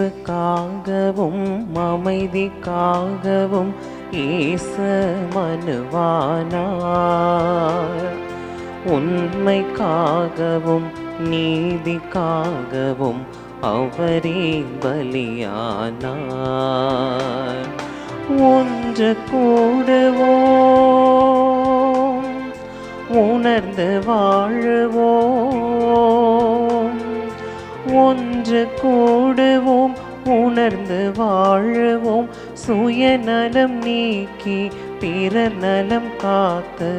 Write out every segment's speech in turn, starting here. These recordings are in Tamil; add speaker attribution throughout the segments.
Speaker 1: அன்புக்காகவும் அமைதிக்காகவும் இயேசு மனுவானார். உண்மைக்காகவும் நீதிக்காகவும் அவரே பலியானார். ஒன்று கூடுவோம், உணர்ந்து வாழுவோம். ஒன்று கூடுவோம், உணர்ந்து வாழுவோம். சுயநலம் நீக்கி பிறர் நலம் காத்து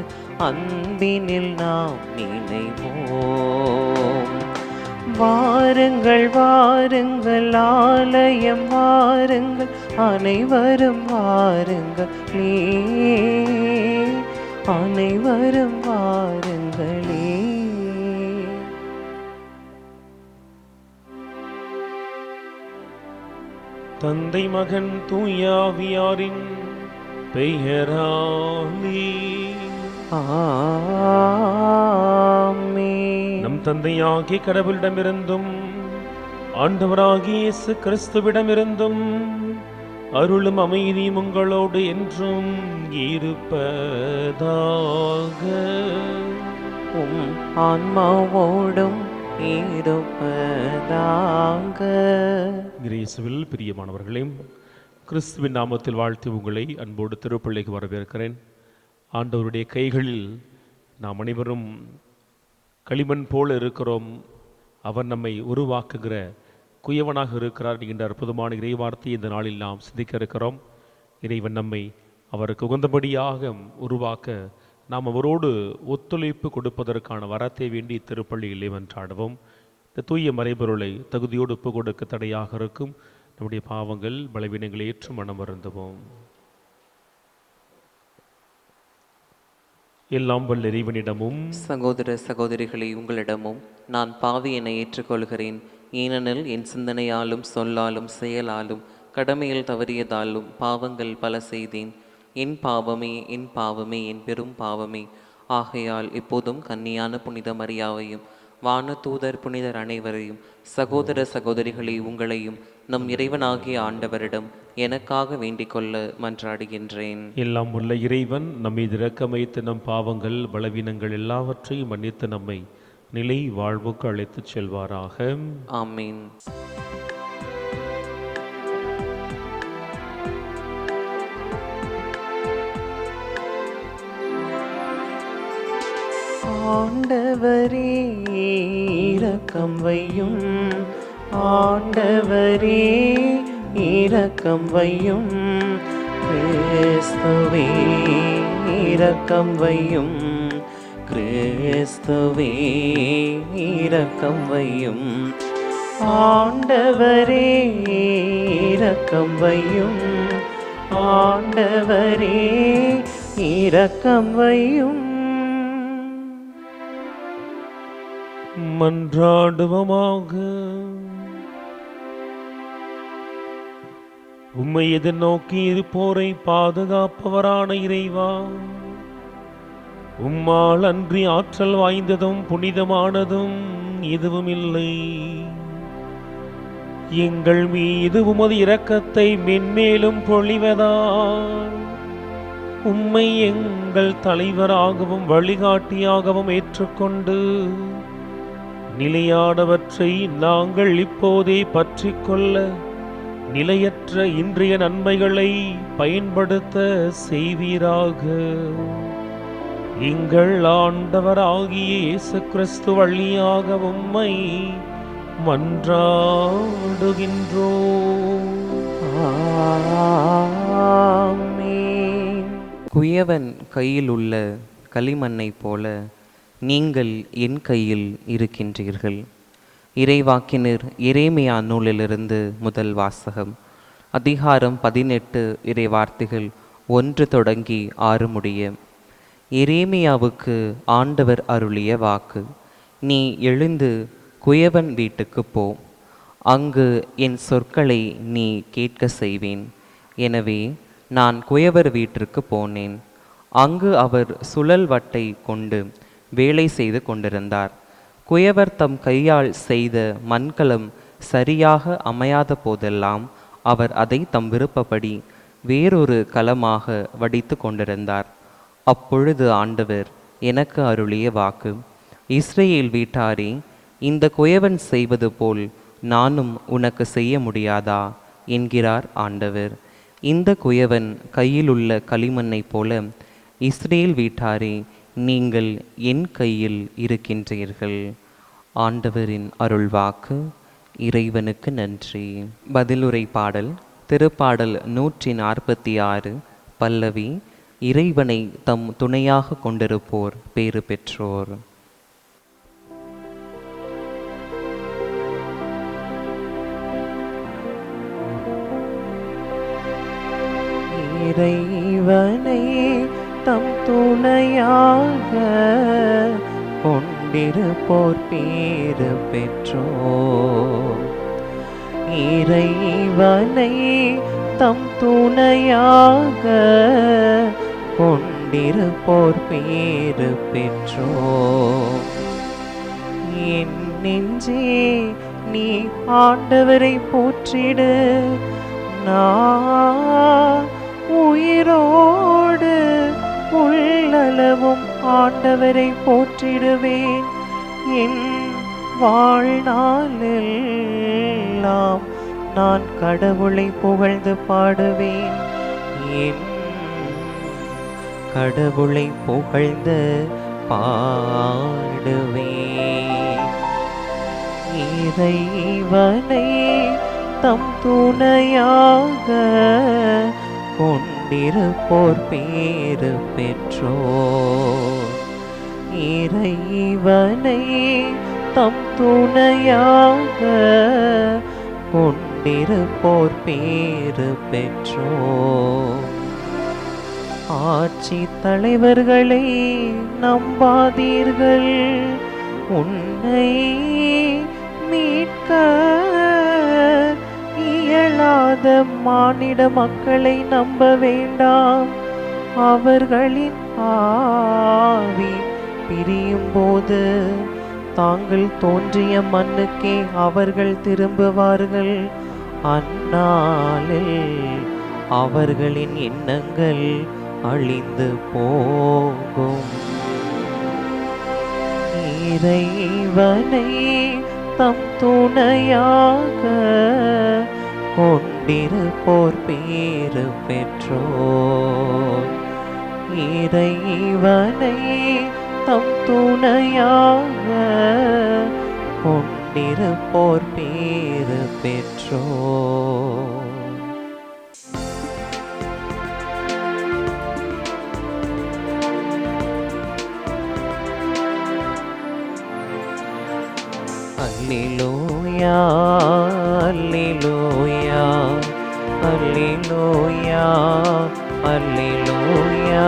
Speaker 1: அன்பினில் நாம் நினைவோம். வாருங்கள் வாருங்கள் ஆலயம் வாருங்கள், அனைவரும் வாருங்களே, அனைவரும் வாருங்களே.
Speaker 2: தந்தை மகன் தூயாவியாரின் பெயராலே
Speaker 1: ஆமென்.
Speaker 2: நம் தந்தையாகிய கடவுளிடமிருந்தும் ஆண்டவராகிய இயேசு கிறிஸ்துவிடமிருந்தும் அருளும் அமைதியும் உங்களோடு என்றும் இருப்பதாக.
Speaker 1: உம் ஆன்மாவோடும் இருப்பதாக.
Speaker 2: இயேசுவில் பிரியமானவர்களே, கிறிஸ்துவின் நாமத்தில் வாழ்த்து உங்களை அன்போடு திருப்பள்ளிக்கு வரவேற்கிறேன். ஆண்டவருடைய கைகளில் நாம் அனைவரும் களிமண் போல இருக்கிறோம். அவர் நம்மை உருவாக்குகிற குயவனாக இருக்கிறார் என்கின்ற அற்புதமான இறைவார்த்தையை இந்த நாளில் நாம் சிந்திக்க இருக்கிறோம். இறைவன் நம்மை அவருக்கு உகந்தபடியாக உருவாக்க நாம் அவரோடு ஒத்துழைப்பு கொடுப்பதற்கான வரத்தை வேண்டி திருப்பள்ளியில் மன்றாடுவோம். இந்த தூய மறைபொருளை தகுதியோடு ஒப்பு கொடுக்க தடையாக இருக்கும் நம்முடைய பாவங்கள் பலவீனங்களை ஏற்று மனம் வருந்துவோம். எல்லாம் வல்ல இறைவனிடமும்
Speaker 1: சகோதர சகோதரிகளை உங்களிடமும் நான் பாவி என ஏற்றுக்கொள்கிறேன். ஏனெனில் என் சிந்தனையாலும் சொல்லாலும் செயலாலும் கடமையில் தவறியதாலும் பாவங்கள் பல செய்தேன். என் பாவமே என் பாவமே என் பெரும் பாவமே. ஆகையால் இப்போதும் கன்னியான புனித மரியாவையும் வான தூதர் புனிதர் அனைவரையும் சகோதர சகோதரிகளை உங்களையும் நம் இறைவனாகிய ஆண்டவரிடம் எனக்காக வேண்டிக் கொள்ள மன்றாடுகின்றேன்.
Speaker 2: எல்லாம் உள்ள இறைவன் நம்மை இரக்கம் வைத்து நம் பாவங்கள் பலவீனங்கள் எல்லாவற்றையும் மன்னித்து நம்மை நிலை வாழ்வுக்கு அழைத்துச் செல்வாராக.
Speaker 1: ஆமீன். ஆண்டவரே இரக்கம் வையும், ஆண்டவரே இரக்கம் வையும். கிறிஸ்துவே இரக்கம் வையும், கிறிஸ்துவே இரக்கம் வையும். ஆண்டவரே இரக்கம் வையும், ஆண்டவரே இரக்கம் வையும்.
Speaker 2: மன்றாடுவோமாக. உம்மை எதிர்நோக்கி இருப்போரை பாதுகாப்பவரான இறைவா, உம்மால் அன்றி ஆற்றல் வாய்ந்ததும் புனிதமானதும் எதுவும் இல்லை. எங்கள் மீது உமது இரக்கத்தை மென்மேலும் பொழிவதால் உம்மை எங்கள் தலைவராகவும் வழிகாட்டியாகவும் ஏற்றுக்கொண்டு நிலையானவற்றை நாங்கள் இப்போதே பற்றிக்கொள்ள நிலையற்ற இன்றைய நன்மைகளை பயன்படுத்த செய்வீராக. எங்கள் ஆண்டவராகிய இயேசு கிறிஸ்து வழியாக உம்மை மன்றாடுகின்றோம்.
Speaker 1: ஆமென். குயவன் கையில் உள்ள களிமண்ணை போல நீங்கள் என் கையில் இருக்கின்றீர்கள். இறைவாக்கினர் எரேமியா நூலிலிருந்து முதல் வாசகம். அதிகாரம் 18, இறைவார்த்தைகள் 1 தொடங்கி 6 முடிய. எரேமியாவுக்கு ஆண்டவர் அருளிய வாக்கு. நீ எழுந்து குயவன் வீட்டுக்கு போ, அங்கு என் சொற்களை நீ கேட்க செய்வேன். எனவே நான் குயவர் வீட்டிற்கு போனேன். அங்கு அவர் சுழல் வட்டை கொண்டு வேலை செய்து கொண்டிருந்தார். குயவர் தம் கையால் செய்த மண்கலம் சரியாக அமையாத போதெல்லாம் அவர் அதை தம் விருப்பப்படி வேறொரு கலமாக வடித்து கொண்டிருந்தார். அப்பொழுது ஆண்டவர் எனக்கு அருளிய வாக்கு: இஸ்ரேல் வீட்டாரே, இந்த குயவன் செய்வது போல் நானும் உனக்கு செய்ய முடியாதா என்கிறார் ஆண்டவர். இந்த குயவன் கையிலுள்ள களிமண்ணைப் போல இஸ்ரேல் வீட்டாரே, நீங்கள் என் கையில் இருக்கின்றீர்கள். ஆண்டவரின் அருள்வாக்கு. இறைவனுக்கு நன்றி. பதிலுரை பாடல். திருப்பாடல் 146 பல்லவி. இறைவனை தம் துணையாக கொண்டிருப்போர் பேறு பெற்றோர். இறைவனை தம் துணையாக கொண்டிருப்போர் பேறு பெற்றோர். இறைவனை தம் துணையாக கொண்டிருப்போர் பேறு பெற்றோர். என் நெஞ்சே, நீ ஆண்டவரை போற்றிடு. நான் உயிரோடு உள்ளளவும் ஆண்டவரை போற்றிடுவேன். என் வாழ்நாளெல்லாம் நான் கடவுளை புகழ்ந்து பாடுவேன். என் கடவுளை புகழ்ந்து பாடுவேன். இறைவனை தம் துணையாக கொண்டிருப்போர் பேறு பெற்றோர். இறைவனை தம் துணையாக கொண்டிருப்போர் பேறு பெற்றோர். ஆட்சி தலைவர்களை நம்பாதீர்கள். உன்னை மீட்க இயலாத மானிட மக்களை நம்ப வேண்டாம். அவர்களின் ஆவி பிரியும் போது தாங்கள் தோன்றிய மண்ணுக்கே அவர்கள் திரும்புவார்கள். அந்நாளில் அவர்களின் எண்ணங்கள் அழிந்து போகும். இறைவனை தம் துணையாக கொண்டிருப்போர் பேறு பெற்றோர். இறைவனை தம் துணையாக கொண்டிருப்போர் பேறு பெற்றோர். அல்லேலூயா, அல்லேலூயா, அல்லேலூயா, அல்லேலூயா,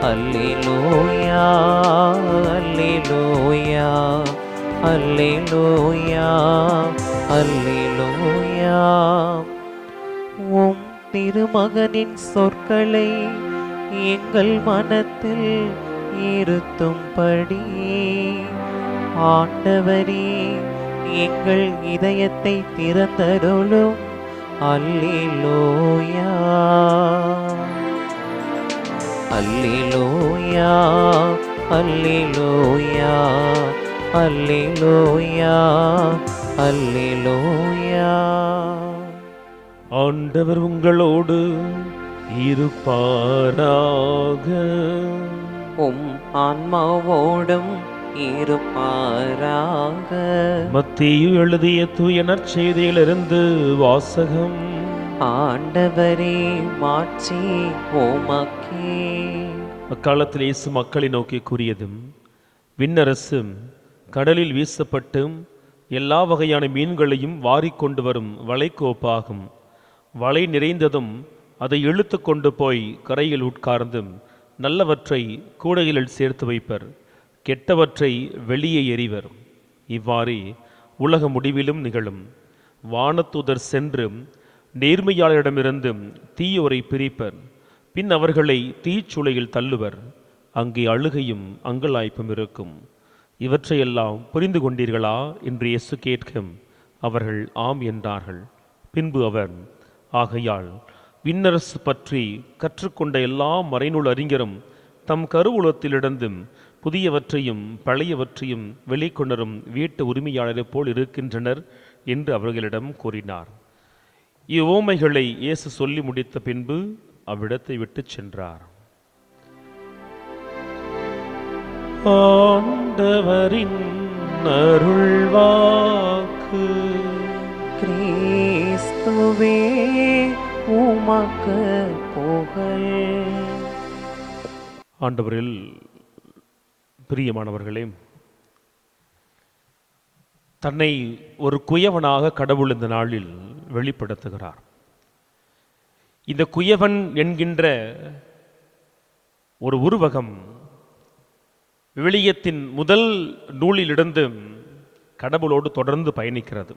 Speaker 1: அல்லேலூயா, அல்லேலூயா, அல்லேலூயா, அல்லேலூயா. உம் திருமகனின் சொற்களை எங்கள் மனத்தில் இருத்தும்படி ஆண்டவரே, எங்கள் இதயத்தை திறந்தருளும். அல்லேலூயா, அல்லேலூயா, அல்லேலூயா, அல்லேலூயா, அல்லேலூயா.
Speaker 2: ஆண்டவர் உங்களோடு இருப்பாராக.
Speaker 1: உம் ஆன்மாவோடும் இருப்பாராக.
Speaker 2: மத்தேயு எழுதிய தூய நற்செய்தியிலிருந்து வாசகம்.
Speaker 1: ஆண்டவரே, மாட்சி உமக்கே.
Speaker 2: அக்காலத்தில் இயேசு மக்களை நோக்கி கூறியதும்: விண்ணரசு கடலில் வீசப்பட்டு எல்லா வகையான மீன்களையும் வாரிக்கொண்டு வரும் வலைக்கு ஒப்பாகும். வலை நிறைந்ததும் அதை இழுத்து கொண்டு போய் கரையில் உட்கார்ந்து நல்லவற்றை கூடைகளில் சேர்த்து வைப்பர், கெட்டவற்றை வெளியே எறிவர். இவ்வாறே உலக முடிவிலும் நிகழும். வானதூதர் சென்று நேர்மையாளரிடமிருந்து தீயோரை பிரிப்பர். பின் அவர்களை தீச்சுளையில் தள்ளுவர். அங்கே அழுகையும் அங்கலாய்ப்பும் இருக்கும். இவற்றையெல்லாம் புரிந்து கொண்டீர்களா என்று இயேசு கேட்கும். அவர்கள் ஆம் என்றார்கள். பின்பு அவர், ஆகையால் விண்ணரசு பற்றி கற்றுக்கொண்ட எல்லா மறைநூல் அறிஞரும் தம் கருவூலத்திலிருந்தும் புதியவற்றையும் பழையவற்றையும் வெளிக்கொணரும் வீட்டு உரிமையாளரைப் போல் இருக்கின்றனர் என்று அவர்களிடம் கூறினார். இவ்வுவமைகளை இயேசு சொல்லி முடித்த பின்பு அவ்விடத்தை விட்டு சென்றார். ஆண்டவரின் அருள்வாக்கு.
Speaker 1: கிறிஸ்துவே உமக்கு புகழ்.
Speaker 2: ஆண்டவரில் பிரியமானவர்களே, தன்னை ஒரு குயவனாக கடவுள் இந்த நாளில் வெளிப்படுத்துகிறார். இந்த குயவன் என்கின்ற ஒரு உருவகம் விவிலியத்தின் முதல் நூலிலிருந்து கடவுளோடு தொடர்ந்து பயணிக்கிறது.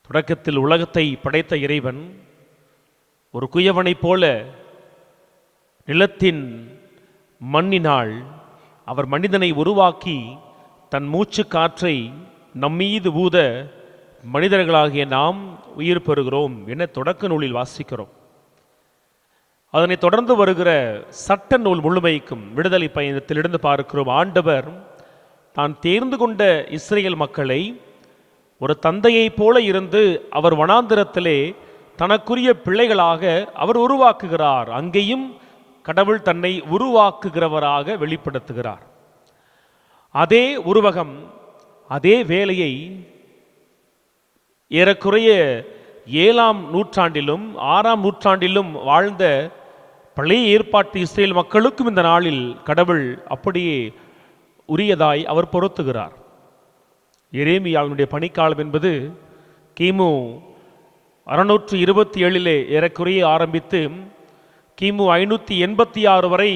Speaker 2: தொடக்கத்தில் உலகத்தை படைத்த இறைவன் ஒரு குயவனைப் போல நிலத்தின் மண்ணினால் அவர் மனிதனை உருவாக்கி தன் மூச்சு காற்றை நம்மீது ஊத மனிதர்களாகிய நாம் உயிர் பெறுகிறோம் என தொடக்க நூலில் வாசிக்கிறோம். அதனை தொடர்ந்து வருகிற சட்ட நூல் முழுமைக்கும் விடுதலை பயணத்திலிருந்து பார்க்கிறோம். ஆண்டவர் தான் தேர்ந்து கொண்ட இஸ்ரேல் மக்களை ஒரு தந்தையைப் போல இருந்து அவர் வனாந்திரத்திலே தனக்குரிய பிள்ளைகளாக அவர் உருவாக்குகிறார். அங்கேயும் கடவுள் தன்னை உருவாக்குகிறவராக வெளிப்படுத்துகிறார். அதே உருவகம், அதே வேலையை ஏறக்குறைய 7ஆம் நூற்றாண்டிலும் 6ஆம் நூற்றாண்டிலும் வாழ்ந்த பழைய ஏற்பாட்டு இஸ்ரேல் மக்களுக்கும் இந்த நாளில் கடவுள் அப்படியே உரியதாய் அவர் பொருத்துகிறார். எரேமியாவினுடைய பணிக்காலம் என்பது கிமு 627 ஏறக்குறைய ஆரம்பித்து கிமு 586 வரை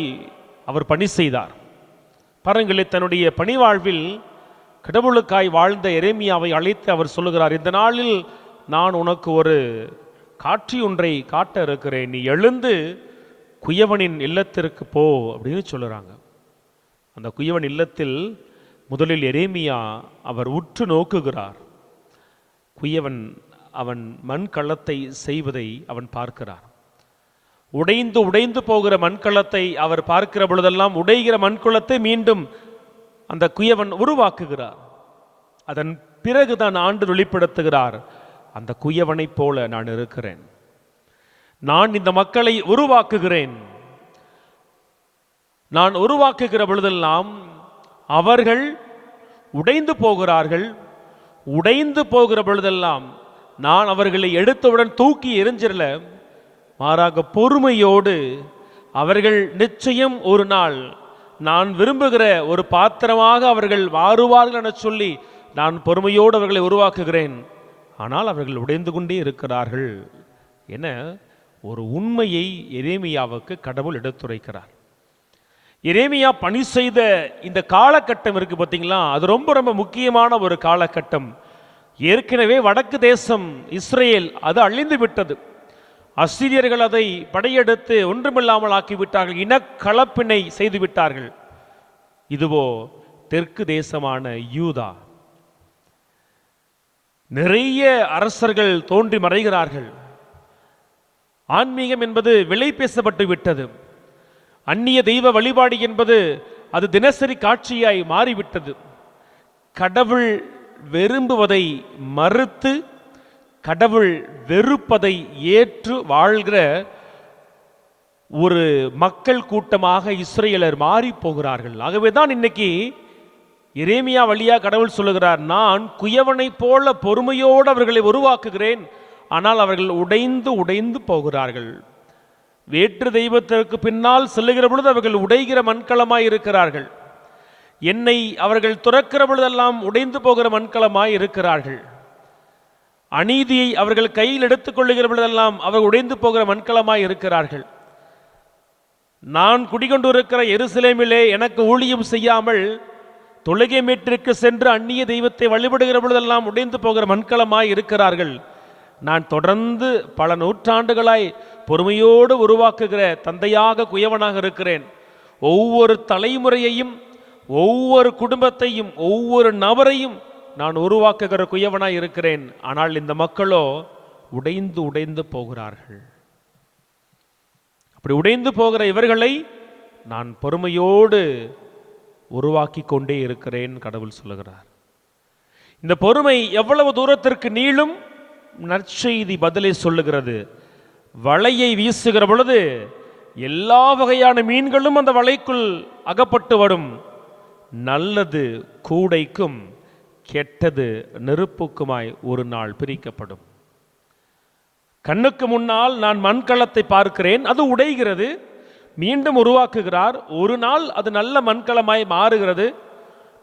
Speaker 2: அவர் பணி செய்தார். பாருங்களே, தன்னுடைய பணி வாழ்வில் கடவுளுக்காய் வாழ்ந்த எரேமியாவை அழைத்து அவர் சொல்லுகிறார், இந்த நாளில் நான் உனக்கு ஒரு காட்சி ஒன்றை காட்ட இருக்கிறேன், நீ எழுந்து குயவனின் இல்லத்திற்கு போ அப்படின்னு சொல்லுறாங்க. அந்த குயவன் இல்லத்தில் முதலில் எரேமியா அவர் உற்று நோக்குகிறார். குயவன் அவன் மண்கலத்தை செய்வதை அவன் பார்க்கிறார். உடைந்து உடைந்து போகிற மண்கலத்தை அவர் பார்க்கிற பொழுதெல்லாம் உடைகிற மண்குலத்தை மீண்டும் அந்த குயவன் உருவாக்குகிறார். அதன் பிறகுதான் ஆண்டு வெளிப்படுத்துகிறார், அந்த குயவனைப் போல நான் இருக்கிறேன், நான் இந்த மக்களை உருவாக்குகிறேன். நான் உருவாக்குகிற பொழுதெல்லாம் அவர்கள் உடைந்து போகிறார்கள். உடைந்து போகிற பொழுதெல்லாம் நான் அவர்களை எடுத்தவுடன் தூக்கி எறிஞ்சிடல, மாறாக பொறுமையோடு அவர்கள் நிச்சயம் ஒரு நாள் நான் விரும்புகிற ஒரு பாத்திரமாக அவர்கள் மாறுவார்கள் என சொல்லி நான் பொறுமையோடு அவர்களை உருவாக்குகிறேன். ஆனால் அவர்கள் உடைந்து கொண்டே இருக்கிறார்கள் என ஒரு உண்மையை எரேமியாவுக்கு கடவுள் எடுத்துரைக்கிறார். எரேமியா பணி செய்த இந்த காலகட்டம் இருக்கு பார்த்தீங்களா, அது ரொம்ப ரொம்ப முக்கியமான ஒரு காலகட்டம். ஏற்கனவே வடக்கு தேசம் இஸ்ரேல் அது அழிந்து விட்டது. அசீரியர்கள் அதை படையெடுத்து ஒன்றுமில்லாமல் ஆக்கிவிட்டார்கள், இனக்கலப்பினை செய்து விட்டார்கள். இதுவோ தெற்கு தேசமான யூதா, நிறைய அரசர்கள் தோன்றி மறைகிறார்கள். ஆன்மீகம் என்பது விலை பேசப்பட்டு விட்டது. அந்நிய தெய்வ வழிபாடு என்பது அது தினசரி காட்சியாய் மாறிவிட்டது. கடவுள் விரும்புவதை மறுத்து கடவுள் வெறுப்பதை ஏற்று வாழ்கிற ஒரு மக்கள் கூட்டமாக இஸ்ரேலர் மாறி போகிறார்கள். ஆகவேதான் இன்னைக்கு எரேமியா வழியா கடவுள் சொல்லுகிறார், நான் குயவனை போல பொறுமையோடு அவர்களை உருவாக்குகிறேன், ஆனால் அவர்கள் உடைந்து உடைந்து போகிறார்கள். வேற்று தெய்வத்திற்கு பின்னால் செல்லுகிற பொழுது அவர்கள் உடைகிற மண்கலமாய் இருக்கிறார்கள். என்னை அவர்கள் துறக்கிற பொழுதெல்லாம் உடைந்து போகிற மண்கலமாய் இருக்கிறார்கள். அநீதியை அவர்கள் கையில் எடுத்துக் கொள்ளுகிற பொழுதெல்லாம் அவர்கள் உடைந்து போகிற மண்கலமாய் இருக்கிறார்கள். நான் குடிகொண்டு இருக்கிற எருசலேமிலே எனக்கு ஊழியம் செய்யாமல் தொழுகை மீட்டிற்கு சென்று அந்நிய தெய்வத்தை வழிபடுகிற பொழுதெல்லாம் உடைந்து போகிற மண்கலமாய் இருக்கிறார்கள். நான் தொடர்ந்து பல நூற்றாண்டுகளாய் பொறுமையோடு உருவாக்குகிற தந்தையாக குயவனாக இருக்கிறேன். ஒவ்வொரு தலைமுறையையும் ஒவ்வொரு குடும்பத்தையும் ஒவ்வொரு நபரையும் நான் உருவாக்குகிற குயவனாய் இருக்கிறேன். ஆனால் இந்த மக்களோ உடைந்து உடைந்து போகிறார்கள். அப்படி உடைந்து போகிற இவர்களை நான் பொறுமையோடு உருவாக்கி கொண்டே இருக்கிறேன் கடவுள் சொல்லுகிறார். இந்த பொறுமை எவ்வளவு தூரத்திற்கு நீளும்? நற்செய்தி பதிலை சொல்லுகிறது. வலையை வீசுகிற பொழுது எல்லா வகையான மீன்களும் அந்த வலைக்குள் அகப்பட்டு வரும். நல்லது கூடைக்கும் கெட்டது நெருப்புக்குமாய் ஒரு நாள் பிரிக்கப்படும். கண்ணுக்கு முன்னால் நான் மண்கலத்தை பார்க்கிறேன், அது உடைகிறது, மீண்டும் உருவாக்குகிறார். ஒரு நாள் அது நல்ல மண்கலமாய் மாறுகிறது.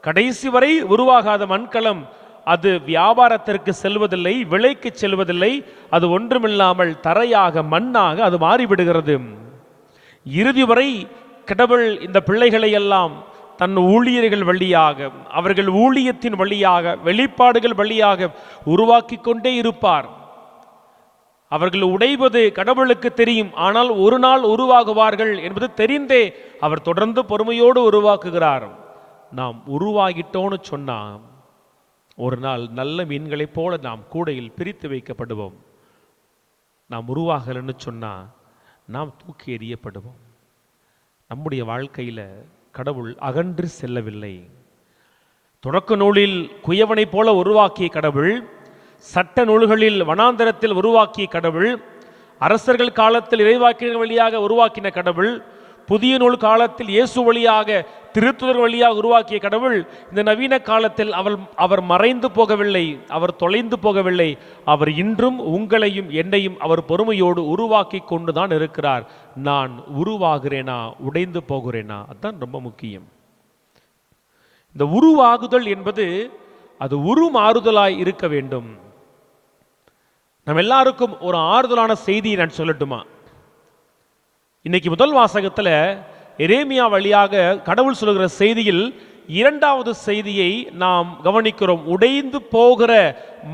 Speaker 2: கடைசி வரை உருவாகாத மண்கலம் அது வியாபாரத்திற்கு செல்வதில்லை, விலைக்கு செல்வதில்லை. அது ஒன்றுமில்லாமல் தரையாக மண்ணாக அது மாறிவிடுகிறது. இறுதி வரை கடவுள் இந்த பிள்ளைகளை எல்லாம் தன் ஊழியர்கள் வழியாக, அவர்கள் ஊழியத்தின் வழியாக, வெளிப்பாடுகள் வழியாக உருவாக்கி கொண்டே இருப்பார். அவர்கள் உடைவது கடவுளுக்கு தெரியும். ஆனால் ஒரு நாள் உருவாகுவார்கள் என்பது தெரிந்தே அவர் தொடர்ந்து பொறுமையோடு உருவாக்குகிறார். நாம் உருவாகிட்டோன்னு சொன்னா ஒரு நாள் நல்ல மீன்களைப் போல நாம் கூடையில் பிரித்து வைக்கப்படுவோம். நாம் உருவாகலன்னு சொன்னா நாம் தூக்கி எறியப்படுவோம். நம்முடைய வாழ்க்கையில கடவுள் அகன்று செல்லவில்லை. தொடக்க நூலில் குயவனைப் போல உருவாக்கிய கடவுள், சட்ட நூல்களில் வனாந்தரத்தில் உருவாக்கிய கடவுள், அரசர்கள் காலத்தில் இறைவாக்கினர் வழியாக உருவாக்கின கடவுள், புதிய நூல் காலத்தில் இயேசு வழியாக திருத்துதர் வழியாக உருவாக்கிய கடவுள் இந்த நவீன காலத்தில் அவர் மறைந்து போகவில்லை, அவர் தொலைந்து போகவில்லை. அவர் இன்றும் உங்களையும் என்னையும் அவர் பொறுமையோடு உருவாக்கி கொண்டுதான் இருக்கிறார். நான் உருவாகிறேனா, உடைந்து போகிறேனா? அதுதான் ரொம்ப முக்கியம். இந்த உருவாகுதல் என்பது அது உருமாறுதலாய் இருக்க வேண்டும். நம்ம எல்லாருக்கும் ஒரு ஆறுதலான செய்தியை நான் சொல்லட்டுமா? இன்னைக்கு முதல் வாசகத்தில் எரேமியா வழியாக கடவுள் சொல்லுகிற செய்தியில் இரண்டாவது செய்தியை நாம் கவனிக்கிறோம். உடைந்து போகிற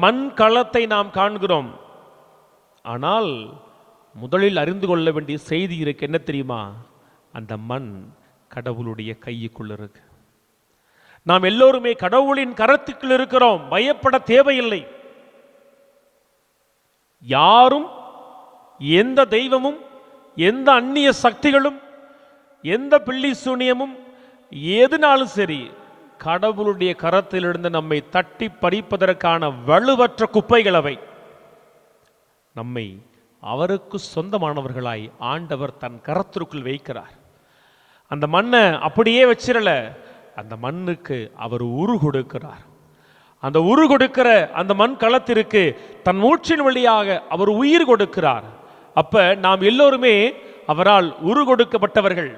Speaker 2: மண் களத்தை நாம் காண்கிறோம். ஆனால் முதலில் அறிந்து கொள்ள வேண்டிய செய்தி இருக்கு. என்ன தெரியுமா? அந்த மண் கடவுளுடைய கைக்குள்ள இருக்கு. நாம் எல்லோருமே கடவுளின் கரத்துக்குள் இருக்கிறோம். பயப்பட தேவையில்லை. யாரும், எந்த தெய்வமும், எந்த அந்நிய சக்திகளும், எந்த பில்லி சூனியமும், எதுனாலும் சரி, கடவுளுடைய கரத்திலிருந்து நம்மை தட்டி பறிப்பதற்கான வலுவற்ற குப்பைகள் அவை. நம்மை அவருக்கு சொந்தமானவர்களாய் ஆண்டவர் தன் கரத்திற்குள் வைக்கிறார். அந்த மண்ணை அப்படியே வச்சிரல, அந்த மண்ணுக்கு அவர் உரு கொடுக்கிறார். அந்த உரு கொடுக்கிற அந்த மண் களத்திற்கு தன் மூச்சின் வழியாக அவர் உயிர் கொடுக்கிறார். அப்ப நாம் எல்லோருமே அவரால் உரு கொடுக்கப்பட்டவர்கள்,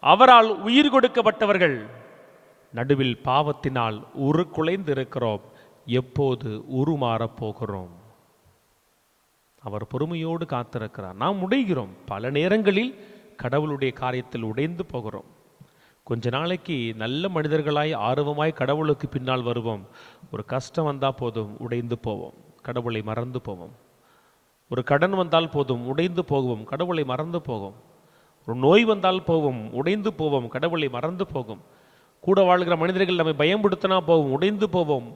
Speaker 2: அவரால் உயிர் கொடுக்கப்பட்டவர்கள். நடுவில் பாவத்தினால் உரு குலைந்து இருக்கிறோம். எப்போது உருமாறப் போகிறோம்? அவர் பொறுமையோடு காத்திருக்கிறார். நாம் உடைகிறோம். பல நேரங்களில் கடவுளுடைய காரியத்தில் உடைந்து போகிறோம். கொஞ்ச நாளைக்கு நல்ல மனிதர்களாய் ஆர்வமாய் கடவுளுக்கு பின்னால் வருவோம். ஒரு கஷ்டம் வந்தால் போதும் உடைந்து போவோம், கடவுளை மறந்து போவோம். ஒரு கடன் வந்தால் போதும் உடைந்து போவோம், கடவுளை மறந்து போவோம். ஒரு நோய் வந்தால் போவோம், உடைந்து போவோம், கடவுளை மறந்து போகும். கூட வாழ்கிற மனிதர்கள் நம்மை பயன்படுத்தினா போவோம், உடைந்து போவோம்,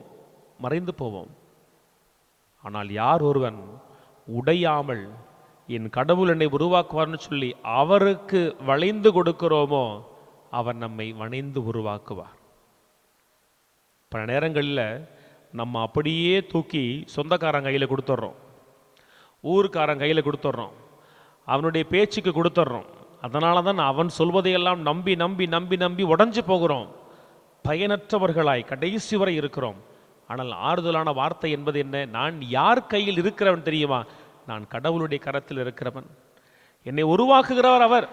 Speaker 2: மறைந்து போவோம். ஆனால் யார் ஒருவன் உடையாமல் என் கடவுள் என்னை உருவாக்குவார்னு சொல்லி அவருக்கு வளைந்து கொடுக்கிறோமோ அவர் நம்மை வணைந்து உருவாக்குவார். பல நேரங்களில் நம்ம அப்படியே தூக்கி சொந்தக்காரன் கையில் கொடுத்துட்றோம், ஊருக்காரன் கையில் கொடுத்துட்றோம், அவனுடைய பேச்சுக்கு கொடுத்துட்றோம். அதனால தான் அவன் சொல்வதையெல்லாம் நம்பி நம்பி நம்பி நம்பி உடஞ்சி போகிறோம். பயனற்றவர்களாய் கடைசி வரை இருக்கிறோம். ஆனால் ஆறுதலான வார்த்தை என்பது என்ன? நான் யார் கையில் இருக்கிறவன் தெரியுமா? நான் கடவுளுடைய கரத்தில் இருக்கிறவன். என்னை உருவாக்குகிறவர் அவர்.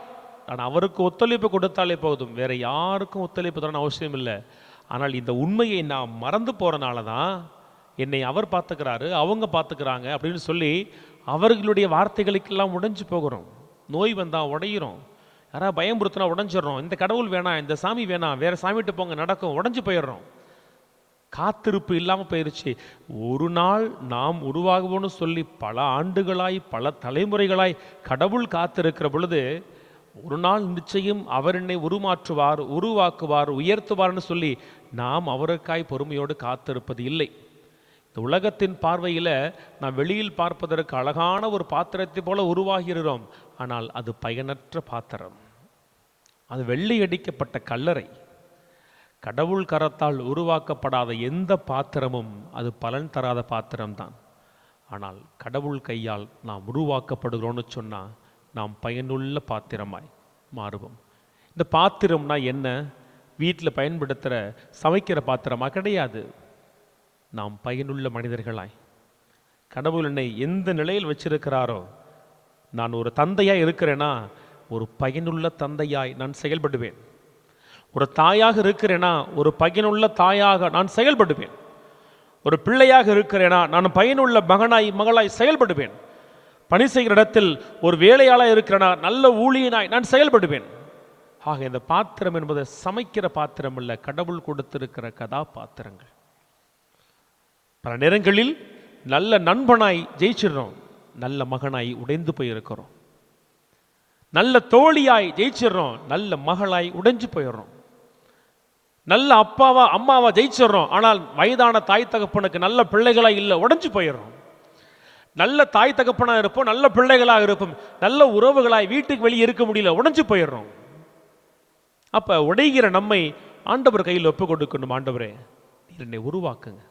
Speaker 2: நான் அவருக்கு ஒத்துழைப்பு கொடுத்தாலே போதும், வேற யாருக்கும் ஒத்துழைப்பு தரணும் அவசியம் இல்லை. ஆனால் இந்த உண்மையை நான் மறந்து போறனால தான் என்னை அவர் பார்த்துக்கிறாரு, அவங்க பார்த்துக்கிறாங்க அப்படின்னு சொல்லி அவர்களுடைய வார்த்தைகளுக்கெல்லாம் உடைஞ்சு போகிறோம். நோய் வந்தால் உடையிறோம், யாராவது பயம்புறுத்தினா உடஞ்சிடறோம். இந்த கடவுள் வேணாம், இந்த சாமி வேணாம், வேற சாமிட்டு போங்க, நடக்கும், உடஞ்சு போயிடுறோம். காத்திருப்பு இல்லாமல் போயிருச்சு. ஒரு நாள் நாம் உருவாகுவோன்னு சொல்லி பல ஆண்டுகளாய் பல தலைமுறைகளாய் கடவுள் காத்திருக்கிற பொழுது ஒரு நாள் நிச்சயம் அவர் என்னை உருமாற்றுவார், உருவாக்குவார், உயர்த்துவார்னு சொல்லி நாம் அவருக்காய் பொறுமையோடு காத்திருப்பது இல்லை. இந்த உலகத்தின் பார்வையில் நாம் வெளியில் பார்ப்பதற்கு அழகான ஒரு பாத்திரத்தை போல உருவாகிறோம். ஆனால் அது பயனற்ற பாத்திரம், அது வெள்ளி அடிக்கப்பட்ட கல்லறை. கடவுள் கரத்தால் உருவாக்கப்படாத எந்த பாத்திரமும் அது பலன் தராத பாத்திரம்தான். ஆனால் கடவுள் கையால் நாம் உருவாக்கப்படுகிறோன்னு சொன்னால் நாம் பயனுள்ள பாத்திரமாய் மாறுவோம். இந்த பாத்திரம்னா என்ன? வீட்டில் பயன்படுத்துகிற சமைக்கிற பாத்திரமா? கிடையாது. நாம் பயனுள்ள மனிதர்களாய், கடவுள் என்னை எந்த நிலையில் வச்சிருக்கிறாரோ, நான் ஒரு தந்தையாய் இருக்கிறேன்னா ஒரு பயனுள்ள தந்தையாய் நான் செயல்படுவேன். ஒரு தாயாக இருக்கிறேனா ஒரு பயனுள்ள தாயாக நான் செயல்படுவேன். ஒரு பிள்ளையாக இருக்கிறேனா நான் பயனுள்ள மகனாய் மகளாய் செயல்படுவேன். பணி செய்கிற இடத்தில் ஒரு வேலையாளாக இருக்கிறேனா நல்ல ஊழியனாய் நான் செயல்படுவேன். ஆக இந்த பாத்திரம் என்பது சமைக்கிற பாத்திரம் அல்ல, கடவுள் கொடுத்திருக்கிற கதாபாத்திரங்கள். பல நேரங்களில் நல்ல நண்பனாய் ஜெயிச்சிடறோம், நல்ல மகனாய் உடைந்து போயிருக்கிறோம். நல்ல தோழியாய் ஜெயிச்சிடறோம், நல்ல மகளாய் உடைஞ்சு போயிடுறோம். நல்ல அப்பாவா அம்மாவா ஜெயிச்சிடறோம், ஆனால் வயதான தாய் தகப்பனுக்கு நல்ல பிள்ளைகளாய் இல்லை, உடைஞ்சு போயிடுறோம். நல்ல தாய் தகப்பனாக இருப்போம், நல்ல பிள்ளைகளாக இருப்போம், நல்ல உறவுகளாய் வீட்டுக்கு வெளியே இருக்க முடியல, உடைஞ்சு போயிடுறோம். அப்ப உடைகிற நம்மை ஆண்டவர் கையில் ஒப்பு கொடுக்கணும். ஆண்டவரே, நீர் என்னை உருவாக்குங்க.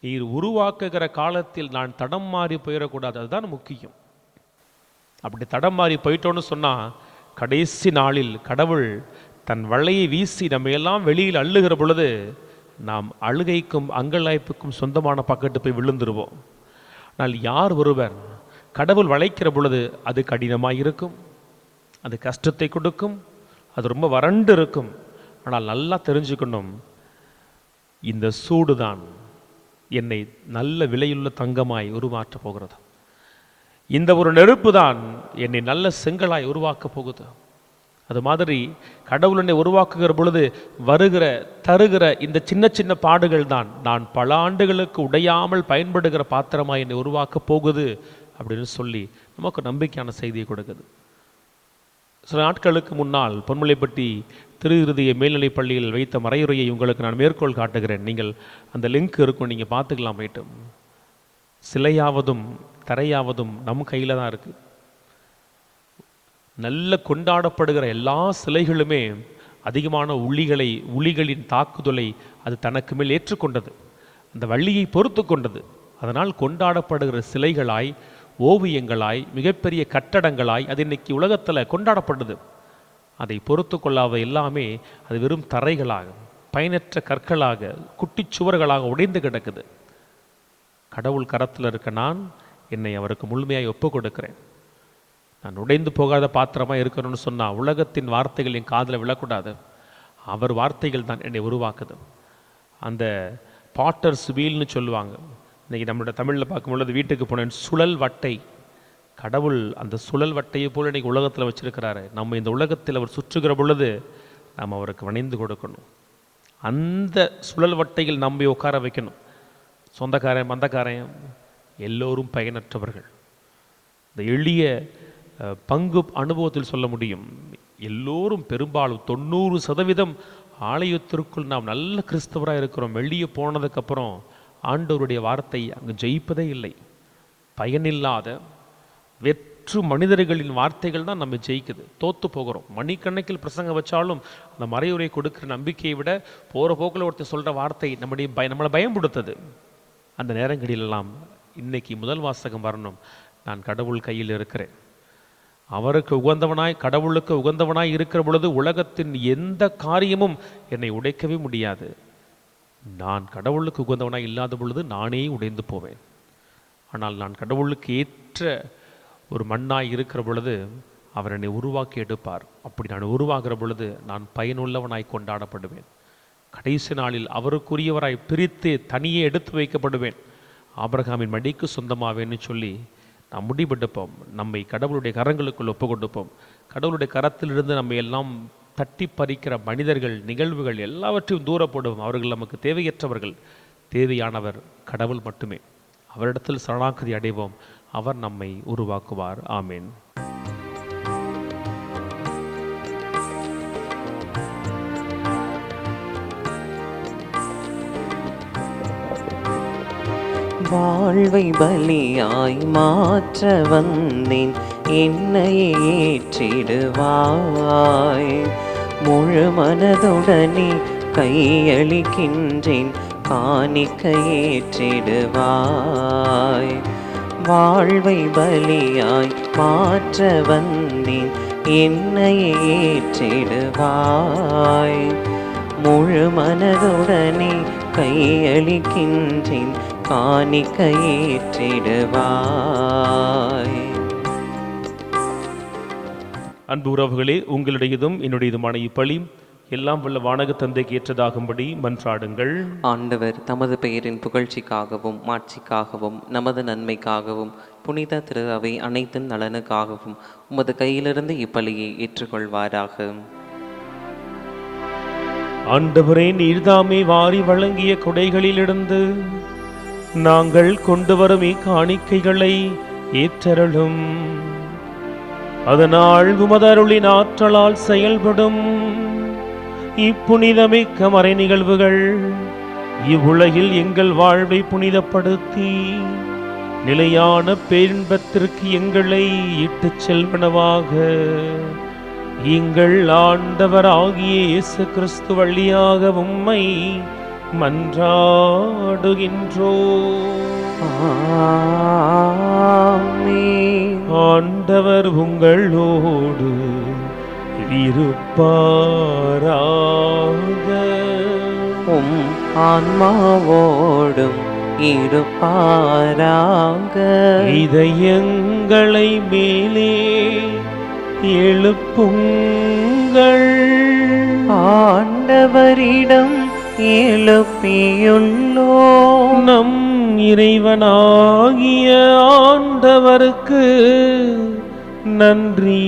Speaker 2: நீர் உருவாக்குகிற காலத்தில் நான் தடம் மாறி போயிடக்கூடாது, அதுதான் முக்கியம். அப்படி தடம் மாறி போயிட்டோன்னு சொன்னா கடைசி நாளில் கடவுள் தன் வலையை வீசி நம்ம எல்லாம் வெளியில் அள்ளுகிற பொழுது நாம் அழுகைக்கும் அங்கலாய்ப்புக்கும் சொந்தமான பக்கத்து போய் விழுந்துருவோம். ஆனால் யார் ஒருவர் கடவுள் வளைக்கிற பொழுது அது கடினமாக இருக்கும், அது கஷ்டத்தை கொடுக்கும், அது ரொம்ப வறண்டு இருக்கும். ஆனால் நல்லா தெரிஞ்சுக்கணும், இந்த சூடுதான் என்னை நல்ல விலையுள்ள தங்கமாய் உருமாற்றப் போகிறது. இந்த ஒரு நெருப்பு தான் என்னை நல்ல செங்கலாய் உருவாக்கப் போகுது. அது மாதிரி கடவுள் என்னை உருவாக்குகிற பொழுது வருகிற தருகிற இந்த சின்ன சின்ன பாடுகள் தான் நான் பல ஆண்டுகளுக்கு உடையாமல் பயன்படுகிற பாத்திரமாய் என்னை உருவாக்க போகுது அப்படின்னு சொல்லி நமக்கு நம்பிக்கையான செய்தியை கொடுக்குது. சில நாட்களுக்கு முன்னால் பொன்முலைப்பட்டி திரு இருதய மேல்நிலைப் பள்ளியில் வைத்த மறையுரையை உங்களுக்கு நான் மேற்கோள் காட்டுகிறேன். நீங்கள் அந்த லிங்க் இருக்கும், நீங்கள் பார்த்துக்கலாம். போயிட்டு சிலையாவதும் தரையாவதும் நம் கையில் தான் இருக்குது. நல்ல கொண்டாடப்படுகிற எல்லா சிலைகளுமே அதிகமான உளிகளின் தாக்குதலை அது தனக்கு மேல் ஏற்றுக்கொண்டது, அந்த வள்ளியை பொறுத்து கொண்டது. அதனால் கொண்டாடப்படுகிற சிலைகளாய், ஓவியங்களாய், மிகப்பெரிய கட்டடங்களாய் அது இன்னைக்கு உலகத்தில் கொண்டாடப்படுது. அதை பொறுத்து கொள்ளாத எல்லாமே அது வெறும் தரைகளாக, பயனற்ற கற்களாக, குட்டிச்சுவர்களாக உடைந்து கிடக்குது. கடவுள் கரத்தில் இருக்க நான் என்னை அவருக்கு முழுமையாக ஒப்பு கொடுக்கிறேன். நான் உடைந்து போகாத பாத்திரமாக இருக்கணும்னு சொன்னால் உலகத்தின் வார்த்தைகள் என் காதில் விழக்கூடாது. அவர் வார்த்தைகள் தான் என்னை உருவாக்குது. அந்த பாட்டர்ஸ் வீல்னு சொல்லுவாங்க. இன்றைக்கி நம்மளோட தமிழில் பார்க்கும்பொழுது வீட்டுக்கு போனேன், சுழல் வட்டை. கடவுள் அந்த சுழல் வட்டையை போல் இன்றைக்கி உலகத்தில் வச்சுருக்கிறாரு. நம்ம இந்த உலகத்தில் அவர் சுற்றுகிற பொழுது நாம் அவருக்கு வணைந்து கொடுக்கணும். அந்த சுழல் வட்டையில் நம்பி உட்கார வைக்கணும். சொந்தக்காரன் மந்தக்காரன் எல்லோரும் பயனற்றவர்கள். இந்த எளிய பங்கு அனுபவத்தில் சொல்ல முடியும், எல்லோரும் பெரும்பாலும் 90% ஆலயத்திற்குள் நாம் நல்ல கிறிஸ்தவராக இருக்கிறோம். வெளியே போனதுக்கப்புறம் ஆண்டவருடைய வார்த்தை அங்கு ஜெயிப்பதே இல்லை. பயனில்லாத வெற்று மனிதர்களின் வார்த்தைகள் தான் நம்ம ஜெயிக்குது. தோற்று போகிறோம். மணிக்கணக்கில் பிரசங்க வச்சாலும் அந்த மறையுரை கொடுக்குற நம்பிக்கையை விட போகிற போக்கில் ஒருத்தர் சொல்கிற வார்த்தை நம்மளை பயன்படுத்துது. அந்த நேரங்களிலெல்லாம் இன்னைக்கு முதல் வாசகம் வரணும், நான் கடவுள் கையில் இருக்கிறேன். அவருக்கு உகந்தவனாய், கடவுளுக்கு உகந்தவனாய் இருக்கிற பொழுது உலகத்தின் எந்த காரியமும் என்னை உடைக்கவே முடியாது. நான் கடவுளுக்கு உகந்தவனாய் இல்லாத பொழுது நானே உடைந்து போவேன். ஆனால் நான் கடவுளுக்கு ஏற்ற ஒரு மண்ணாய் இருக்கிற பொழுது அவர் என்னை உருவாக்கி எடுப்பார். அப்படி நான் உருவாகிற பொழுது நான் பயனுள்ளவனாய் கொண்டாடப்படுவேன். கடைசி நாளில் அவருக்குரியவராய் பிரித்து தனியே எடுத்து வைக்கப்படுவேன். ஆபிரகாமின் மடிக்கு சொந்தமாவேன்னு சொல்லி நாம் முடிவெடுப்போம். நம்மை கடவுளுடைய கரங்களுக்குள் ஒப்பு கொடுப்போம். கடவுளுடைய கரத்திலிருந்து நம்ம எல்லாம் தட்டி பறிக்கிற மனிதர்கள், நிகழ்வுகள் எல்லாவற்றையும் தூரப்படுவோம். அவர்கள் நமக்கு தேவையற்றவர்கள். தேவையானவர் கடவுள் மட்டுமே. அவரிடத்தில் சரணாகதி அடைவோம். அவர் நம்மை உருவாக்குவார். ஆமேன்.
Speaker 1: வாழ்வை பலியாய் மாற்ற வந்தேன், என்னையே ஏற்றிடுவாய். முழு மனதுடனே கையளிக்கின்றேன், காணிக்க ஏற்றிடுவாய். வாழ்வை பலியாய் மாற்ற வந்தேன், என்னையே ஏற்றிடுவாய். முழு மனதுடனே கையளிக்கின்றேன், காணிக்க ஏற்றிடுவாய்.
Speaker 2: அன்பு உறவுகளே, உங்களுடையதும் என்னுடையதுமான இப்பலி எல்லாம் வல்ல வானக தந்தைக்கு ஏற்றதாகும்படி மன்றாடுங்கள்.
Speaker 1: ஆண்டவர் தமது பெயரின் புகழ்ச்சிக்காகவும் மாட்சிக்காகவும் நமது நன்மைக்காகவும் புனித திரு அவை அனைத்தின் நலனுக்காகவும் உமது கையிலிருந்து இப்பலியை ஏற்றுக்கொள்வாராக.
Speaker 2: ஆண்டவரே, நீர்தாமே வாரி வழங்கிய கொடைகளிலிருந்து நாங்கள் கொண்டு வரும் இக்காணிக்கைகளை ஏற்றருளும். அதனால் உமதருளின் ஆற்றலால் செயல்படும் இப்புனிதமிக்க மறை நிகழ்வுகள் இவ்வுலகில் எங்கள் வாழ்வை புனிதப்படுத்தி நிலையான பேரின்பத்திற்கு எங்களை இட்டுச் செல்வனவாக எங்கள் ஆண்டவராகிய இயேசு கிறிஸ்து வழியாக உம்மை மன்றாடுகின்றோம்.
Speaker 1: ஆமென்.
Speaker 2: ஆண்டவர் உங்களோடு இருப்பாராக.
Speaker 1: உம் ஆன்மாவோடும் இருப்பாராக.
Speaker 2: இதயங்களை மேலே எழுப்புங்கள்,
Speaker 1: ஆண்டவரிடம் எழுப்பியுள்ளோம்.
Speaker 2: நம் இறைவனாகிய ஆண்டவருக்கு நன்றி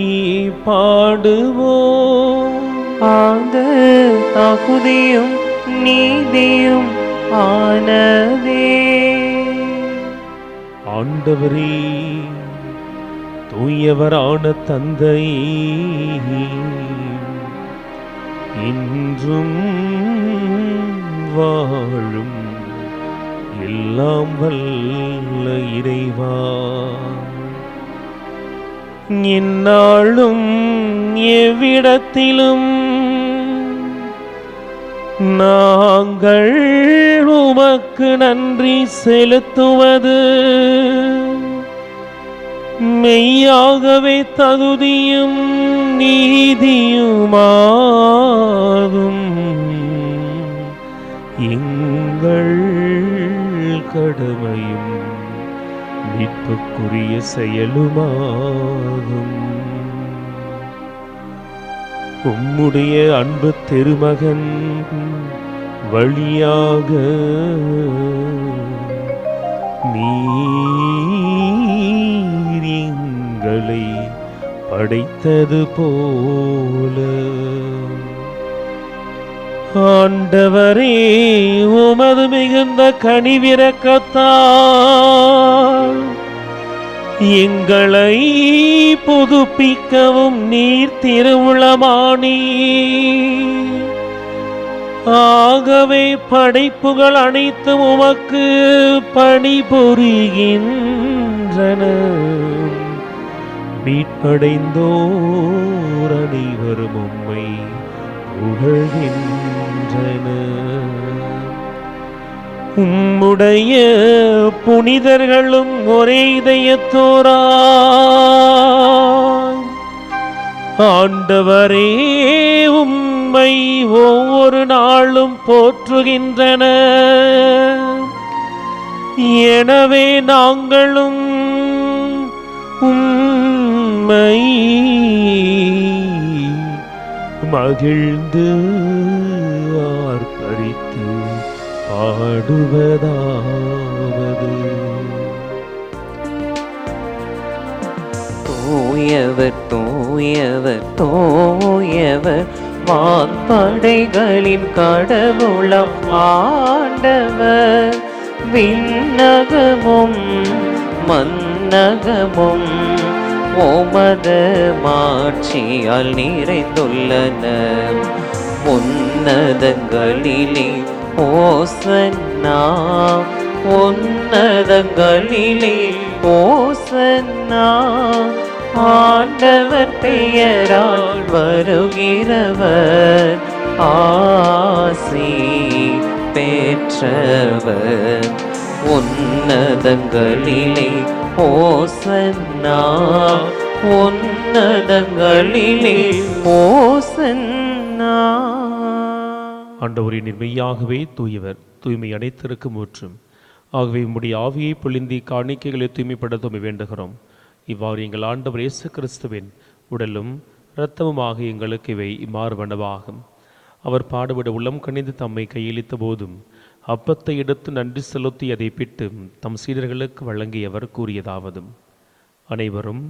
Speaker 2: பாடுவோம்.
Speaker 1: அது தகுதியும் நீதியும் ஆனதே.
Speaker 2: ஆண்டவரே, தூயவரான தந்தை, இன்றும் வாழும் எல்லாம் வல்ல இறைவா, இந்நாளும் எவ்விடத்திலும் நாங்கள் உமக்கு நன்றி செலுத்துவது மெய்யாகவே தகுதியும் நீதியுமாகும். எங்கள் கடமையும் மீட்புக்குரிய செயலுமாகும். உம்முடைய அன்பு திருமகன் வழியாக நீர் எங்களை படைத்தது போல, ஆண்டவரே, உமது மிகுந்த கனிவிரக்கத்தால் எங்களை புதுப்பிக்கவும் நீர் திருவுளமானி. ஆகவே படைப்புகள் அனைத்தும் உமக்கு பணிபுரிகின்றன. மீட்படைந்தோர் அனைவரும் உம்மை புகழ்கின்றன. உம்முடைய புனிதர்களும் ஒரே இதயத்தோராய் ஆண்டவரே உம்மை ஒவ்வொரு நாளும் போற்றுகின்றன. எனவே நாங்களும் உம்மை மகிழ்ந்து ஆர்ப்பரித்து பாடுவதாவது:
Speaker 1: தூயவர் தூயவர் தூயவர் வான்படைகளின் கடவுளம் ஆண்டவர். விண்ணகமும் மன்னகமும் உமது மாட்சியால் நிறைந்துள்ளன. உன்னதங்களிலே ஓசன்னா, உன்னதங்களிலே ஓசன்னா. ஆண்டவர் பெயரால் வருகிறவர் ஆசி பெற்றவர். உன்னதங்களிலே ஓசன்னா. உன்னதங்களிலே ஓசன்னா.
Speaker 2: ஆண்டவரே, நீர் மெய்யாகவே தூயவர், தூய்மை அனைத்திற்கும் ஊற்றும். ஆகவே உம்முடைய ஆவியை பொழிந்தி காணிக்கைகளை தூய்மைப்படுத்த வேண்டுகிறோம். இவ்வாறு எங்கள் ஆண்டவர் இயேசு கிறிஸ்துவின் உடலும் இரத்தமுமாக எங்களுக்கு இவை மாறுவனவாகும். அவர் பாடுபட உள்ளம் கனிந்து தம்மை கையளித்த போதும் அப்பத்தை எடுத்து நன்றி செலுத்தி அதை பிட்டு தம் சீடர்களுக்கு வழங்கியவர் கூறியதாவதும், அனைவரும்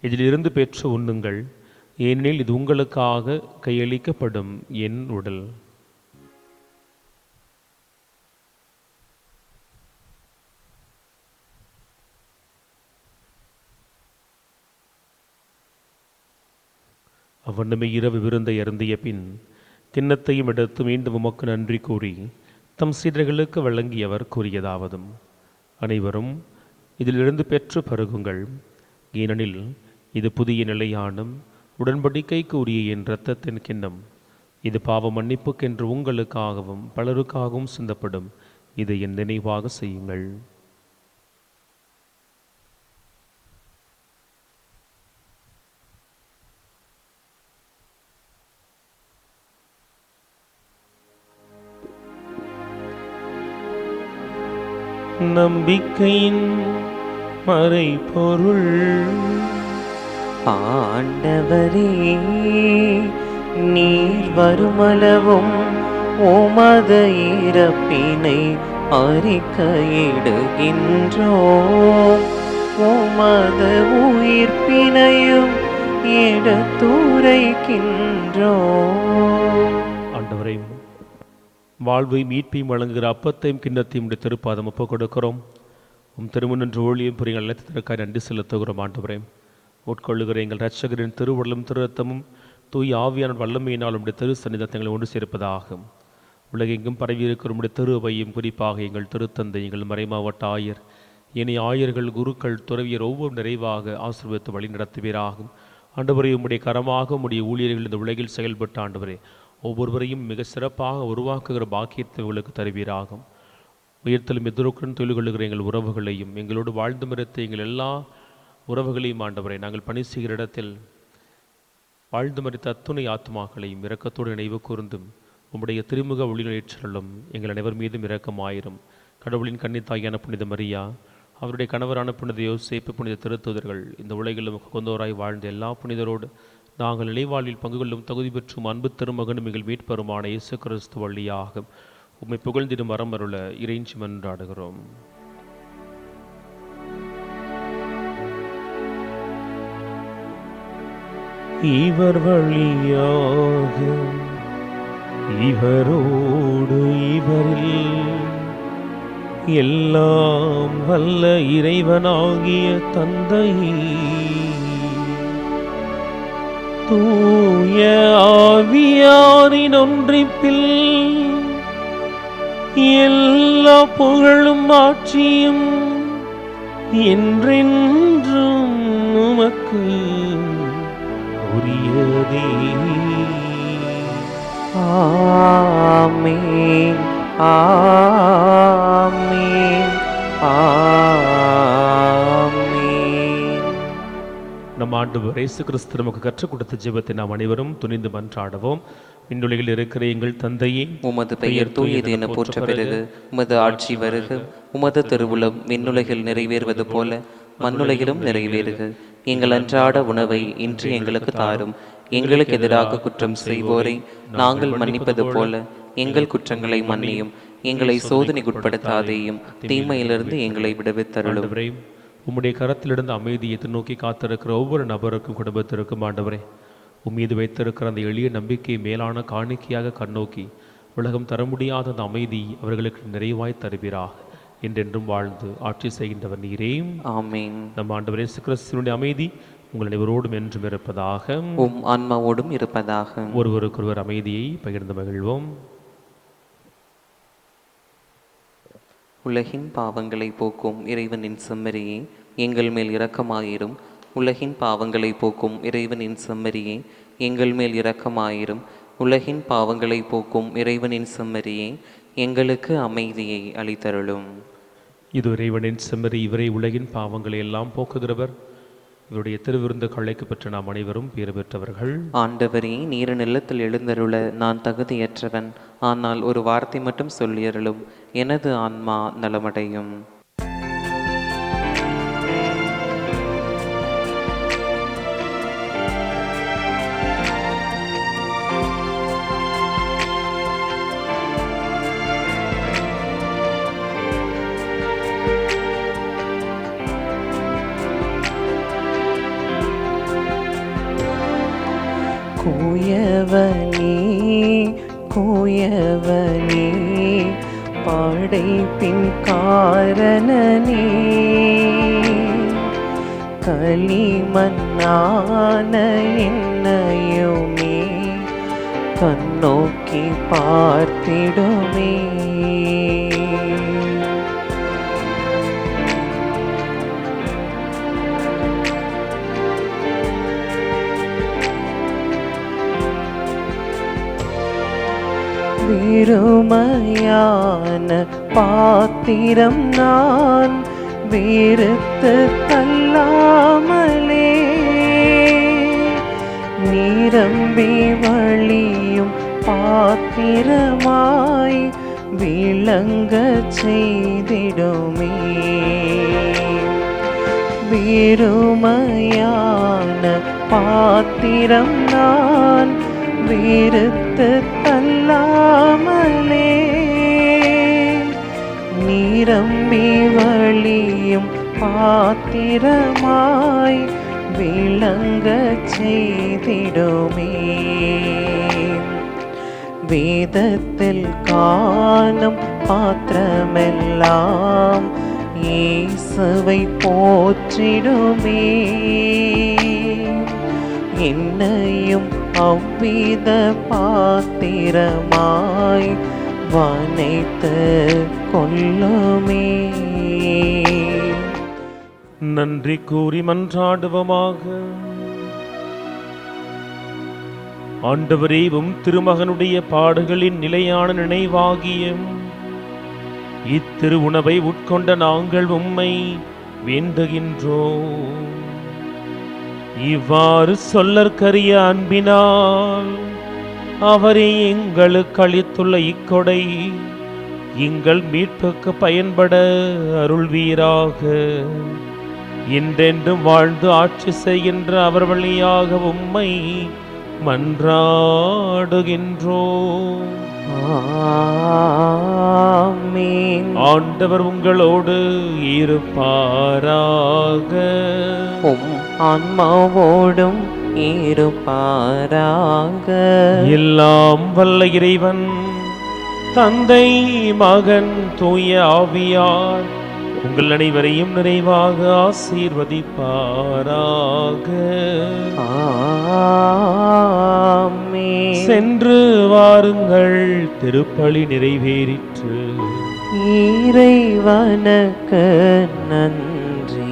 Speaker 2: இதிலிருந்து பெற்று உண்ணுங்கள், ஏனெனில் இது உங்களுக்காக கையளிக்கப்படும் என் உடல். அவ்வண்ணமே இரவு விருந்தை அருந்திய பின் கிண்ணத்தையும் எடுத்து மீண்டும் உமக்கு நன்றி கூறி தம் சீடர்களுக்கு வழங்கியவர் கூறியதாவதும், அனைவரும் இதிலிருந்து பெற்று பருகுங்கள், ஏனெனில் இது புதிய நிலையான உடன்படிக்கைக்கு உரிய என் இரத்தத்தின் கிண்ணம். இது பாவ மன்னிப்புக்கென்று உங்களுக்காகவும் பலருக்காகவும் சிந்தப்படும். இதை என் நினைவாக செய்யுங்கள். நம்பிக்கையின் மறைபொருள்.
Speaker 1: ஆண்டவரே, நீர் வருமளவும் உமது இறப்பினை அறிக்கையிடுகின்றோம். உமது உயிர்ப்பினையும் எடுத்துரைக்கின்றோம்.
Speaker 2: ஆண்டவரே, வாழ்வை மீட்பையும் வழங்குகிற அப்பத்தையும் கிண்ணத்தையும் உடைய திருப்பாதம் ஒப்புக் கொடுக்கிறோம். திருமுன்னின்று ஊழியம் புரிய அழைத்ததற்காக நன்றி செலுத்துகிறோம். ஆண்டவரே, உட்கொள்ளுகிற எங்கள் இரட்சகரின் திருவுடலும் திருரத்தமும் தூய் ஆவியான வல்லமையினால் உடைய திரு சன்னிதங்களை ஒன்று சேர்ப்பதாகும். உலகெங்கும் பரவியிருக்கிற உடைய திருவையும் குறிப்பாக எங்கள் திருத்தந்தை, எங்கள் மறைமாவட்ட ஆயர், இனி ஆயர்கள், குருக்கள், துறவியர் ஒவ்வொரு நிறைவாக ஆசீர்வதித்து வழி நடத்துவீராகும். ஆண்டவரே, உம்முடைய கரமாக உம்முடைய ஊழியர்கள் இந்த உலகில் செயல்பட்ட ஆண்டவரே ஒவ்வொருவரையும் மிக சிறப்பாக உருவாக்குகிற பாக்கியத்தை உங்களுக்கு தருவீராகும். உயர்த்தலும் எதிர்ப்புடன் தொழில் கொள்ளுகிற எங்கள் உறவுகளையும் எங்களோடு வாழ்ந்து மறுத்த எங்கள் எல்லா உறவுகளையும் ஆண்டவரை நாங்கள் பணி செய்கிற இடத்தில் வாழ்ந்து மறித்த அத்துணை ஆத்மாக்களையும் இரக்கத்தோடு நினைவு கூர்ந்தும் உம்முடைய திருமுக ஒளிநேற்றலும் எங்கள் அனைவர் மீதும் இரக்கமாயிரும். கடவுளின் கன்னித்தாயான புனித மரியா, அவருடைய கணவரான புனித யோசேப்பு, புனித திருத்தூதர்கள், இந்த உலகிலும் கொந்தோராய் வாழ்ந்த எல்லா புனிதரோடு நாங்கள் நிலைவாழ்வில் பங்கு கொள்ளும் தகுதி பெற்றும் அன்பு திருமகனும் எங்கள் மீட்பெருமான இயேசு கிறிஸ்து வழியாக உம்மை புகழ்ந்திடும் வரம் அருள இறைஞ்சி மன்றாடுகிறோம். இவர் வழியாக இவரோடு இவரில் எல்லாம் வல்ல இறைவனாகிய தந்தையே, தூய ஆவியாரின் ஒன்றிப்பில் எல்லா புகழும் ஆட்சியும் என்றென்றும் உமக்கு உரியதே.
Speaker 1: ஆமென், ஆமென், ஆமென்.
Speaker 2: நம் ஆண்டவர் இயேசு கிறிஸ்து நமக்கு கற்றுக் கொடுத்த ஜெபத்தை நாம் அனைவரும் துணிந்து மன்றாடுவோம். விண்ணுலகில் இருக்கிற எங்கள் தந்தையே,
Speaker 1: உமது பெயர் தூயது என போற்ற பிறகு உமது ஆட்சி வருக. உமது திருவுளம் விண்ணுலகில் நிறைவேறுவது போல மண்ணுலகிலும் நிறைவேறுக. எங்கள் அன்றாட உணவை இன்று எங்களுக்கு தாரும். எங்களுக்கு எதிராக குற்றம் செய்வோரை நாங்கள் மன்னிப்பது போல எங்கள் குற்றங்களை மன்னியும். எங்களை சோதனைக்குட்படுத்தாதேயும், தீமையிலிருந்து எங்களை விடுவித்தருளும்.
Speaker 2: உம்முடைய கரத்திலிருந்து அமைதியை எதிர்நோக்கி காத்திருக்கிற ஒவ்வொரு நபருக்கும் குடும்பத்திற்கும் ஆண்டவரே, உம்மீது வைத்திருக்கிற அந்த எளிய நம்பிக்கையை மேலான காணிக்கையாக கண்ணோக்கி உலகம் தர முடியாத அந்த அமைதி அவர்களுக்கு நிறைவாய் தருவீராக. என்றென்றும் வாழ்ந்து ஆட்சி செய்கின்றவர் நீரே.
Speaker 1: ஆமென்.
Speaker 2: நம் ஆண்டவர் இயேசு கிறிஸ்துவினுடைய அமைதி உங்கள் அனைவரோடும் என்றும் இருப்பதாக,
Speaker 1: உம் ஆன்மாவோடும் இருப்பதாக.
Speaker 2: ஒருவருக்கொருவர் அமைதியை பகிர்ந்து மகிழ்வோம்.
Speaker 1: உலகின் பாவங்களை போக்கும் இறைவனின் செம்மறியே, எங்கள் மேல் இரக்கமாயிரும். உலகின் பாவங்களை போக்கும் இறைவனின் செம்மறியே, எங்கள் மேல் இரக்கமாயிரும். உலகின் பாவங்களை போக்கும் இறைவனின் செம்மறியே, எங்களுக்கு அமைதியை அளித்தருளும்.
Speaker 2: இது இறைவனின் செம்மறி, இவரை உலகின் பாவங்களை எல்லாம் போக்குகிறவர். இவருடைய திருவிருந்து கழைக்கு பெற்ற நாம் அனைவரும் பேறு பெற்றவர்கள்.
Speaker 1: ஆண்டவரே, நீர் நிலத்தில் எழுந்தருள நான் தகுதியற்றவன். ஆனால் ஒரு வார்த்தை மட்டும் சொல்லியருளும், எனது ஆன்மா நலமடையும். கூயவனே கூயவனே, படைப்பின் காரணனே, களிமண்ணான என்னையுமே கண்ணோக்கி பார்த்திடுமே. வெறுமையான பாத்திரம் நான் வெறுத்து தள்ளாமலே, நிரம்பி வழியும் பாத்திரமாய் விளங்க செய்திடுமே. வெறுமையான பாத்திரம் நான் வெறுத்து தள்ளாமலே, நிரம்பி வழியும் பாத்திரமாய் விளங்க செய்திடுமே. வேதத்தில் காணும் பாத்திரமெல்லாம் இயேசுவை போற்றிடுமே. என்னையும் அவ்வித பாத்திரமாய் வனைத்து கொள்ளுமே.
Speaker 2: நன்றி கூறி மன்றாடுவோமாக. ஆண்டவரே, உம் திருமகனுடைய பாடுகளின் நிலையான நினைவாகிய இத்திரு உணவை உட்கொண்ட நாங்கள் உம்மை வேண்டுகின்றோம். இவ்வாறு சொல்லற்கரிய அன்பினால் அவரே எங்களுக்கு அளித்துள்ள இக்கொடை எங்கள் மீட்புக்கு பயன்பட அருள்வீராக. என்றென்றும் வாழ்ந்து ஆட்சி செய்கின்ற அவர் வழியாக உம்மை மன்றாடுகின்றோம்.
Speaker 1: ஆமென்.
Speaker 2: ஆண்டவர் உங்களோடு இருப்பாராக.
Speaker 1: உம் ஆன்மாவோடும் இருப்பாராக.
Speaker 2: எல்லாம் வல்ல இறைவன் தந்தை, மகன், தூய ஆவியார் உங்கள் அனைவரையும் நிறைவாக ஆசீர்வதிப்பாராக.
Speaker 1: ஆமென்.
Speaker 2: சென்று வாருங்கள், திருப்பலி நிறைவேறிற்று.
Speaker 1: இறைவனுக்கு நன்றி.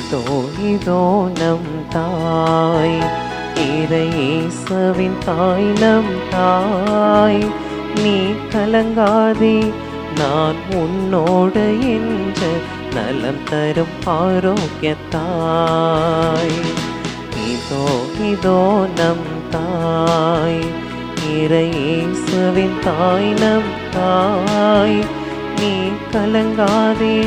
Speaker 1: இதோ இதோ நம் தாய், இறையேசுவின் தாய் நம் தாய். நீ கலங்காதே, நான் உன்னோடு என்று நலம் தரும் ஆரோக்கியத்தாய். இதோ இதோ நம் தாய், இறையேசுவின் தாய் நம் தாய். நீ கலங்காதே,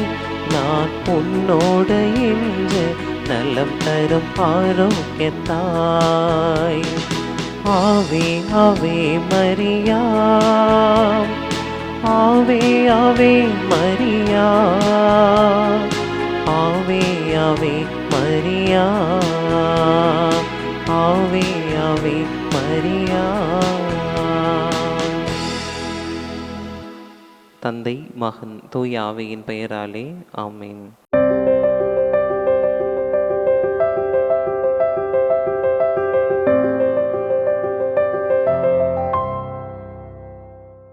Speaker 1: நான் உன்னோடு என்று நலம் தரும் ஆரோக்கியத்தாய். ஆவே ஆவே மரியா, ஆவே ஆவே மரியா, ஆவே ஆவே மரியா, ஆவே ஆவே மரியா. தந்தை, மகன், தூய ஆவியின் பெயராலே ஆமென்.